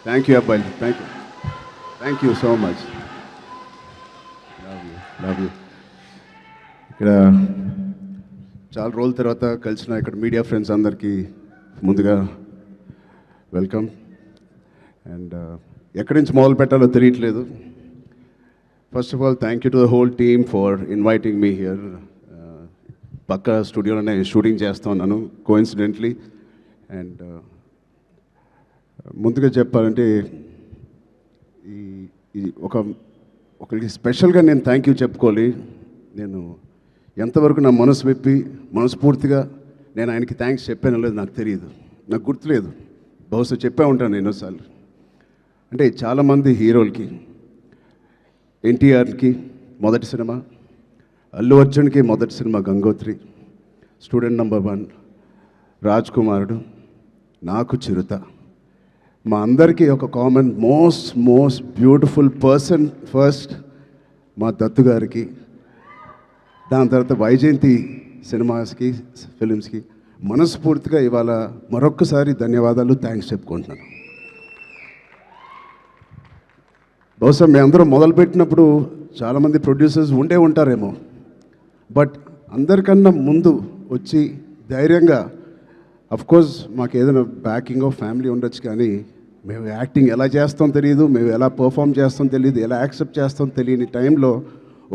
Thank you అబ్బాయి, thank you so much. Love you. ఇక్కడ చాలా రోజుల తర్వాత కలిసిన ఇక్కడ మీడియా ఫ్రెండ్స్ అందరికీ ముందుగా వెల్కమ్. అండ్ ఎక్కడి నుంచి మొదలు పెట్టాలో తెలియట్లేదు. First of all thank you to the whole team for inviting me here. పక్క స్టూడియోలోనే షూటింగ్ చేస్తూ ఉన్నాను కోఇన్సిడెంట్లీ. అండ్ ముందుగా చెప్పాలంటే ఈ ఒకరికి స్పెషల్గా నేను థ్యాంక్ యూ చెప్పుకోవాలి. నేను ఎంతవరకు నా మనసు విప్పి మనస్ఫూర్తిగా నేను ఆయనకి థ్యాంక్స్ చెప్పానో లేదు నాకు తెలియదు, నాకు గుర్తులేదు. బహుశా చెప్పే ఉంటాను ఎన్నోసార్లు. అంటే చాలామంది హీరోలకి, ఎన్టీఆర్కి మొదటి సినిమా, అల్లు అర్జున్కి మొదటి cinema Gangotri, student number 1, Raj కుమారుడు, నాకు చిరుత. మా అందరికీ ఒక common most beautiful person first మా దత్తు గారికి, దాని తర్వాత వైజయంతి సినిమాస్కి, ఫిలిమ్స్కి మనస్ఫూర్తిగా ఇవాళ మరొక్కసారి ధన్యవాదాలు, థ్యాంక్స్ చెప్పుకుంటున్నాను. బహుశా మేము అందరం మొదలుపెట్టినప్పుడు చాలామంది ప్రొడ్యూసర్స్ ఉండే ఉంటారేమో, బట్ అందరికన్నా ముందు వచ్చి ధైర్యంగా, అఫ్కోర్స్ మాకు ఏదైనా బ్యాకింగ్ ఆఫ్ ఫ్యామిలీ ఉండొచ్చు, కానీ మేము యాక్టింగ్ ఎలా చేస్తాం తెలియదు, మేము ఎలా పర్ఫామ్ చేస్తాం తెలియదు, ఎలా యాక్సెప్ట్ చేస్తాం తెలియని టైంలో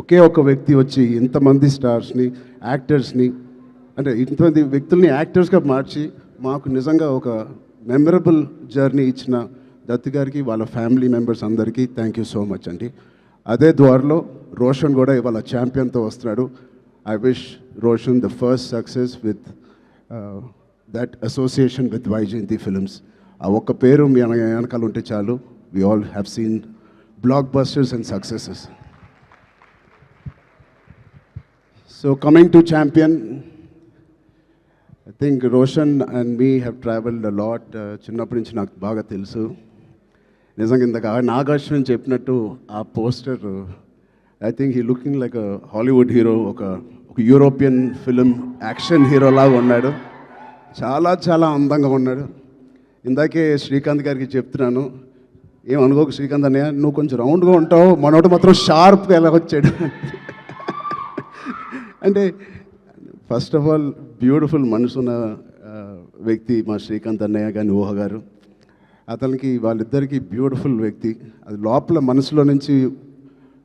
ఒకే ఒక వ్యక్తి వచ్చి ఇంతమంది స్టార్స్ని, యాక్టర్స్ని, అంటే ఇంతమంది వ్యక్తుల్ని యాక్టర్స్గా మార్చి మాకు నిజంగా ఒక మెమరబుల్ జర్నీ ఇచ్చిన దత్తు గారికి, వాళ్ళ ఫ్యామిలీ మెంబర్స్ అందరికీ థ్యాంక్ యూ సో మచ్ అండి. అదే ద్వారలో రోషన్ కూడా ఇవాళ ఛాంపియన్తో వస్తున్నాడు. I wish Roshan the first success with that association with Vyjayanthi films. ఆ ఒక్క పేరు మీ వెనకాల ఉంటే చాలు. We all have seen blockbusters and successes. So coming to champion, I think Roshan and me have travelled a lot. చిన్నప్పటి నుంచి నాకు బాగా తెలుసు. నిజంగా ఇందాక నాగార్జున చెప్పినట్టు ఆ poster, I think he looking like a Hollywood hero, ఒక యూరోపియన్ ఫిలిం యాక్షన్ హీరోలాగా ఉన్నాడు. చాలా అందంగా ఉన్నాడు. ఇందాకే శ్రీకాంత్ గారికి చెప్తున్నాను, ఏమనుకోకు శ్రీకాంత్ అన్నయ్య, నువ్వు కొంచెం రౌండ్గా ఉంటావు, మనోడు మాత్రం షార్ప్గా ఎలా వచ్చాడు. అంటే ఫస్ట్ ఆఫ్ ఆల్ బ్యూటిఫుల్ మనసున్న వ్యక్తి మా శ్రీకాంత్ అన్నయ్య కానీ ఊహ గారు. అతనికి వాళ్ళిద్దరికీ బ్యూటిఫుల్ వ్యక్తి. అది లోపల మనసులో నుంచి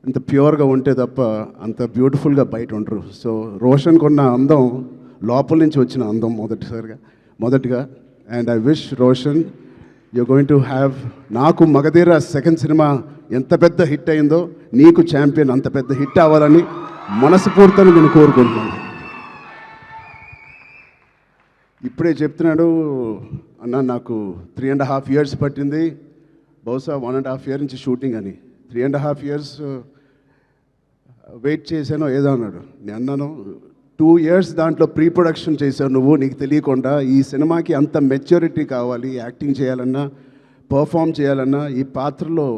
ఇంత ప్యూర్గా ఉంటే తప్ప అంత బ్యూటిఫుల్గా బయట ఉండరు. సో రోషన్కి ఉన్న అందం లోపల నుంచి వచ్చిన అందం మొదటిగా. And I wish Roshan you going to have, నాకు మగధీర సెకండ్ సినిమా ఎంత పెద్ద హిట్ అయిందో నీకు ఛాంపియన్ అంత పెద్ద హిట్ అవ్వాలని మనస్ఫూర్తిగా నేను కోరుకుంటున్నాను. ఇప్పుడే చెప్తున్నాడు అన్న, నాకు 3.5 years పట్టింది, బహుశా 1.5 year నుంచి షూటింగ్ అని. 3.5 years వెయిట్ చేశానో ఏదో అన్నాడు. నేను అన్నాను 2 years దాంట్లో ప్రీ ప్రొడక్షన్ చేశావు నువ్వు, నీకు తెలియకుండా. ఈ సినిమాకి అంత మెచ్యూరిటీ కావాలి, యాక్టింగ్ చేయాలన్నా, పర్ఫామ్ చేయాలన్నా, ఈ పాత్రలో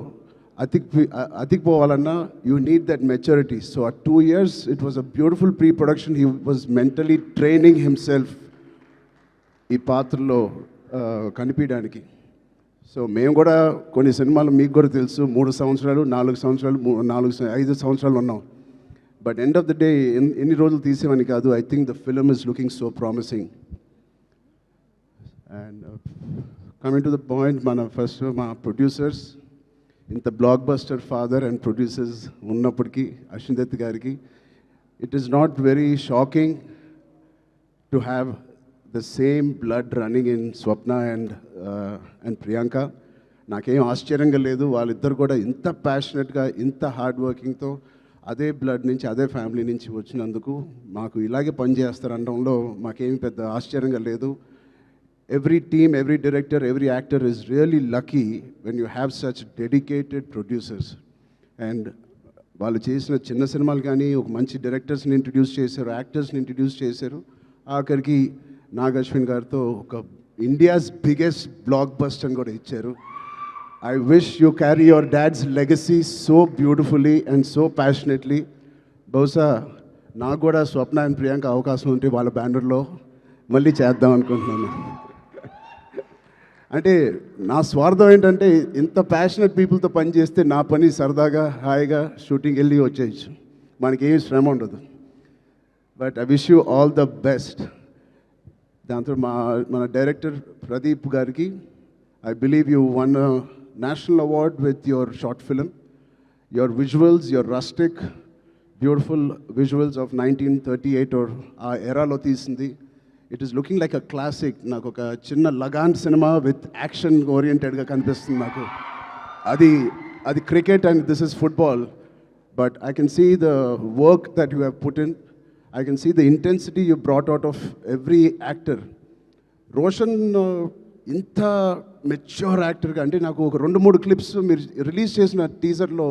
అతికిపోవాలన్నా you need that maturity. So ఆ 2 years it was a beautiful pre production. He was mentally training himself ఈ పాత్రలో కనిపించడానికి. సో మేము కూడా కొన్ని సినిమాలు మీకు కూడా తెలుసు 3 సంవత్సరాలు 4 సంవత్సరాలు 5 సంవత్సరాలు ఉన్నాం. But end of the day ఎన్ని రోజులు తీసేవని కాదు. I think the film is looking so promising. And coming to the point, మా ప్రొడ్యూసర్స్, ఇంత block buster father and producers ఉన్నప్పటికీ అశ్విన్ దత్ గారికి it is not very shocking to have the same blood running in Swapna and Priyanka. నాకేం ఆశ్చర్యంగా లేదు. వాళ్ళిద్దరు కూడా ఇంత ప్యాషనెట్గా, ఇంత హార్డ్ వర్కింగ్తో అదే బ్లడ్ నుంచి, అదే ఫ్యామిలీ నుంచి వచ్చినందుకు మాకు ఇలాగే పనిచేస్తారనడంలో మాకేమి పెద్ద ఆశ్చర్యంగా లేదు. Every team, every director, every actor is really lucky when you have such dedicated producers. And వాళ్ళు చేసిన చిన్న సినిమాలు కానీ ఒక మంచి డైరెక్టర్స్ని ఇంట్రడ్యూస్ చేశారు, యాక్టర్స్ని ఇంట్రడ్యూస్ చేశారు. ఆఖరికి నాగశ్విన్ గారితో ఒక ఇండియాస్ బిగ్గెస్ట్ బ్లాక్ బస్టర్ అని కూడా ఇచ్చారు. I wish you carry your dad's legacy so beautifully and so passionately. బహుశా నాకు కూడా స్వప్న అండ్ ప్రియాంక అవకాశం ఉంటే వాళ్ళ బ్యానర్లో మళ్ళీ చేద్దాం అనుకుంటున్నాను. అంటే నా స్వార్థం ఏంటంటే ఇంత ప్యాషనెట్ పీపుల్తో పని చేస్తే నా పని సరదాగా హాయిగా షూటింగ్ వెళ్ళి వచ్చేయచ్చు, మనకి ఏం శ్రమ ఉండదు. But I wish you all the best. దాంతో మన డైరెక్టర్ ప్రదీప్ గారికి, I believe you won national award with your short film. Your visuals, your rustic beautiful visuals of 1938 or ఆ ఎరాలో తీసింది. It is looking like a classic. నాకు ఒక చిన్న Lagaan cinema with action ఓరియంటెడ్గా కనిపిస్తుంది నాకు. అది cricket and this is football. But I can see the work that you have put in. I can see the intensity you brought out of every actor. Roshan ఇంత mature యాక్టర్గా, అంటే నాకు ఒక 2-3 clips మీరు రిలీజ్ చేసిన టీజర్లో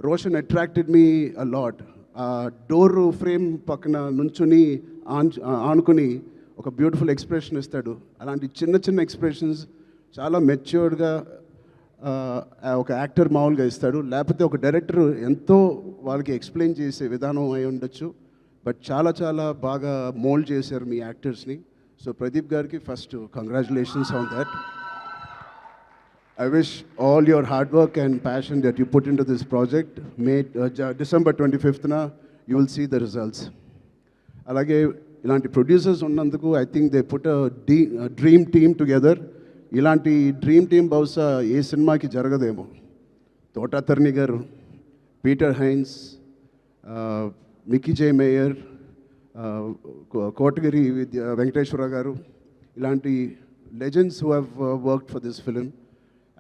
Roshan attracted me a lot. ఆ door frame పక్కన నుంచుని ఆనుకుని ఒక బ్యూటిఫుల్ ఎక్స్ప్రెషన్ ఇస్తాడు. అలాంటి చిన్న చిన్న ఎక్స్ప్రెషన్స్ చాలా మెచ్యూర్డ్గా ఒక యాక్టర్ మామూలుగా ఇస్తాడు. లేకపోతే ఒక డైరెక్టర్ ఎంతో వాళ్ళకి ఎక్స్ప్లెయిన్ చేసే విధానం అయి ఉండొచ్చు. బట్ చాలా చాలా బాగా మోల్డ్ చేశారు మీ యాక్టర్స్ని. సో ప్రదీప్ గారికి first congratulations on that. I wish all your hard work and passion that you put into this project, December 25th, you will see the results. Alage ilanti producers unnanduku, I think they put a dream team together. Ilanti dream team bausa ee cinema ki jaragademo. Tota Tarni garu, Peter Hines, Mickey J. Mayer, Kotagiri with Venkateshwara garu, ilanti legends who have worked for this film.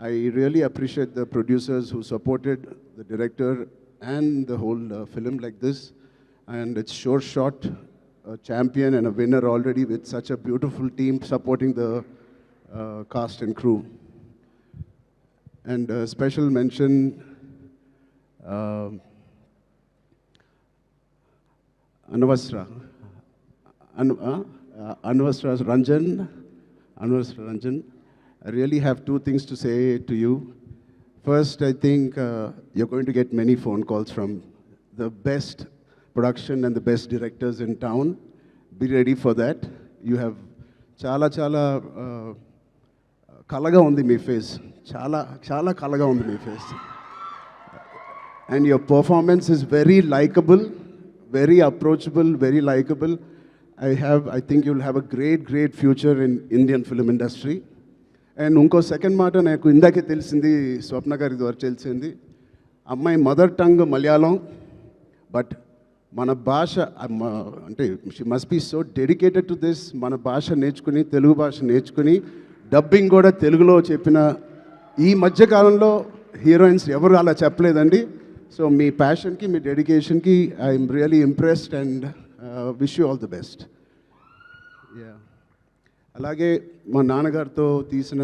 I really appreciate the producers who supported the director and the whole film like this. And it's sure shot, a champion and a winner already with such a beautiful team supporting the cast and crew. And special mention, Anvasra Ranjan. I really have 2 things to say to you. First, I think you're going to get many phone calls from the best production and the best directors in town. Be ready for that. You have chala kalaga undi mee face. Chala kalaga undi mee face. And your performance is very likable, very approachable, very likable. I think you'll have a great future in Indian film industry. And ఇంకో second మాట నాకు ఇందాకే తెలిసింది, స్వప్న గారి ద్వారా తెలిసింది. అమ్మాయి mother tongue Malayalam, but మన భాష అంటే she must be so dedicated to this. మన భాష నేర్చుకుని, తెలుగు భాష నేర్చుకుని డబ్బింగ్ కూడా తెలుగులో చెప్పిన ఈ మధ్యకాలంలో హీరోయిన్స్ ఎవరు అలా చెప్పలేదండి. సో మీ ప్యాషన్కి, మీ డెడికేషన్కి I'm really impressed and wish you all the best. Yeah, అలాగే మా నాన్నగారితో తీసిన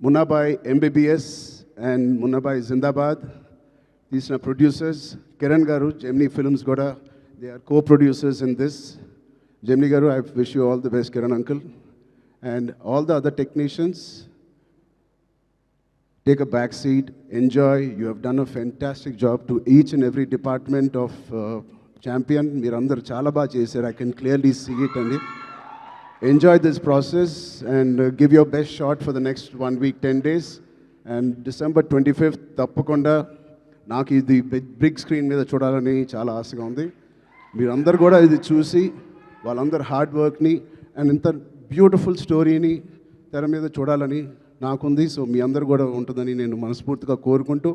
మున్నాబాయ్ MBBS అండ్ మున్నాబాయ్ జిందాబాద్ తీసిన producers Kiran garu, Gemini Films కూడా they are co-producers in this. Gemini garu, I wish you all the best, Kiran uncle. And all the other technicians, take a back seat, enjoy. You have done a fantastic job to each and every department of Champion. Meerandaru chala baga chesaru. I can clearly see it. And enjoy this process and give your best shot for the next 1 week, 10 days. And December 25th, tappakonda naaku idi big screen meeda chudalani chala aasga undi. Meerandaru kuda idi chusi vallandaru hard work ni and inta beautiful story ni tera meeda chudalani నాకుంది. So మీ అందరు కూడా ఉంటుందని నేను మనస్ఫూర్తిగా కోరుకుంటూ,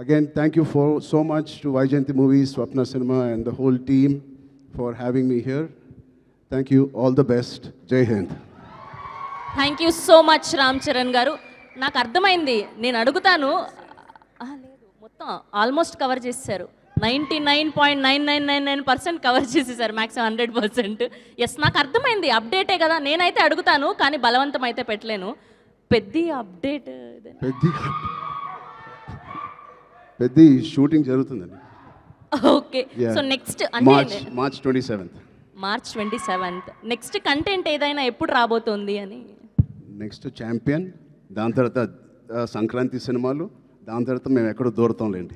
again thank you so much to Vyjayanthi movies, Swapna cinema and the whole team for having me here. Thank you, all the best, Jai Hind. Thank you so much Ram Charan garu. నాకు అర్థమైంది, నేను అడుగుతాను. లేదు, మొత్తం ఆల్మోస్ట్ కవర్ చేశారు. 99.9999% కవర్ చేసేసారు, మ్యాక్సిమం 100%. ఎస్, నాకు అర్థమైంది, అప్డేటే కదా. నేనైతే అడుగుతాను కానీ బలవంతం అయితే పెట్టలేను. పెద్ద అప్డేట్, పెద్ద షూటింగ్ జరుగుతుందండి. ఓకే, సో నెక్స్ట్ అంటే మార్చ్ 27th నెక్స్ట్ కంటెంట్ ఏదైనా ఎప్పుడు రాబోతోంది అని? నెక్స్ట్ ఛాంపియన్, దాని తర్వాత సంక్రాంతి సినిమాలు, దాని తర్వాత మేము ఎక్కడో దూరతాంలేండి.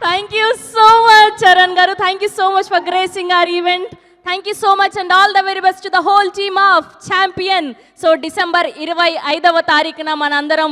Thank you so much Charan garu. Thank you so much for gracing our event. Thank you so much and all the very best to the whole team of champion. So December 25వ తారీఖున మనందరం